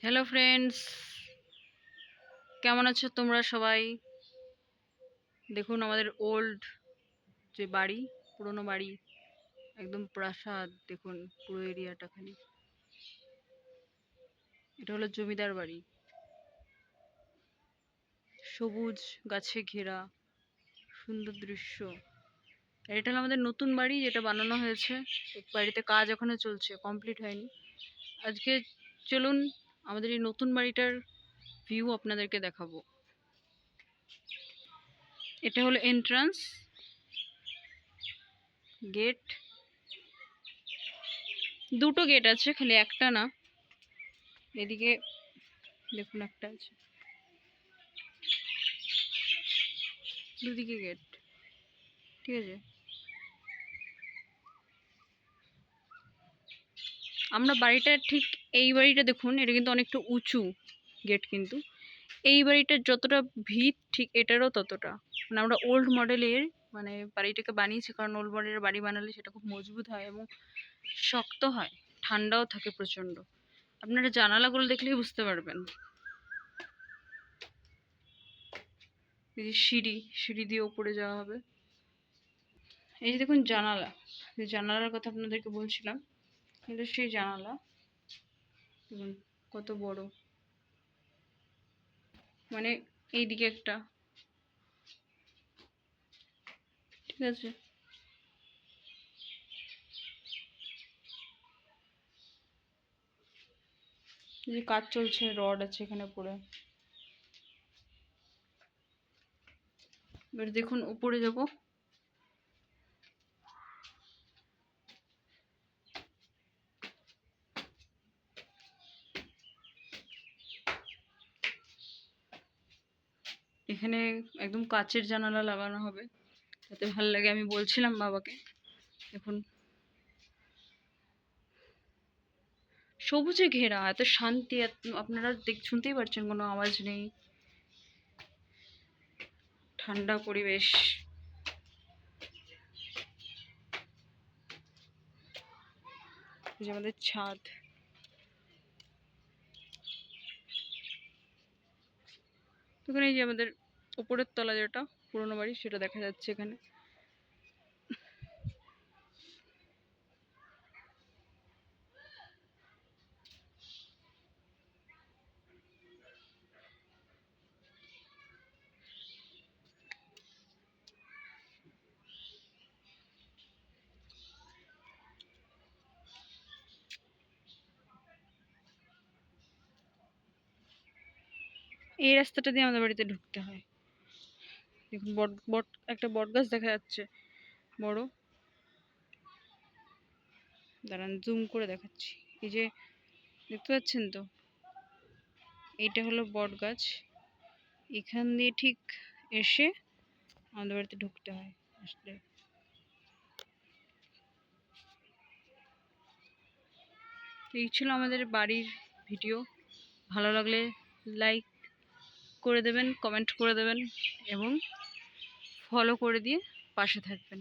Hello friends, কেমন আছো তোমরা সবাই? দেখুন আমাদের ওল্ড যে বাড়ি, পুরনো বাড়ি, একদম প্রাসাদ। দেখুন পুরো এরিয়াটা খালি। এটা হলো জমিদার বাড়ি, সবুজ গাছে ঘেরা সুন্দর দৃশ্য। আর এটা হলো আমাদের নতুন বাড়ি, যেটা বানানো হয়েছে। বাড়িতে কাজ এখনো চলছে, কমপ্লিট হয়নি। আজকে চলুন আমাদের এই নতুন বাড়িটার ভিউ আপনাদেরকে দেখাবো। এটা হলো এন্ট্রান্স গেট। দুটো গেট আছে, খালি একটা না। এদিকে দেখুন একটা আছে, দুদিকে গেট। ঠিক আছে, আমরা বাড়িটা ঠিক এই বাড়িটা দেখুন, এটা কিন্তু অনেকটা উঁচু গেট, কিন্তু এই বাড়িটার যতটা ভিত ঠিক এটারও ততটা। মানে আমরা ওল্ড মডেলের মানে বাড়িটাকে বানিয়েছি, কারণ ওল্ড মডেলের বাড়ি বানালে সেটা খুব মজবুত হয় এবং শক্ত হয়, ঠান্ডাও থাকে প্রচণ্ড। আপনারা জানালাগুলো দেখলেই বুঝতে পারবেন। এই যে সিঁড়ি, সিঁড়ি দিয়ে উপরে যাওয়া হবে। এই যে দেখুন জানালা, জানালার কথা আপনাদেরকে বলছিলাম, কিন্তু সেই জানালা দেখুন কত বড়। মানে এইদিকে একটা, ঠিক আছে, যে কাজ চলছে, রড আছে এখানে পড়ে। এবার দেখুন উপরে যাব। এখানে একদম কাচের জানালা লাগানো হবে, যাতে ভালো লাগে। আমি বলছিলাম বাবাকে, দেখুন সবুজে ঘেরা, এত শান্তি, আপনারা শুনতেই পারছেন, কোনো আওয়াজ নেই, ঠান্ডা পরিবেশ। এই যে আমাদের ছাদ, এখানে এই যে আমাদের উপরের তলা, যেটা পুরোনো বাড়ি, সেটা দেখা যাচ্ছে এখানে। এই রাস্তাটা দিয়ে আমাদের বাড়িতে ঢুকতে হয়। দেখুন বট বট একটা বট গাছ দেখা যাচ্ছে, বড়। দাঁড়ান জুম করে দেখাচ্ছি। এই যে দেখতে পাচ্ছেন তো, এইটা হলো বট গাছ। এখান দিয়ে ঠিক এসে আমাদের বাড়িতে ঢুকতে হয় আসলে। এই ছিল আমাদের বাড়ির ভিডিও। ভালো লাগলে লাইক করে দেবেন, কমেন্ট করে দেবেন এবং ফলো করে দিয়ে পাশে থাকবেন।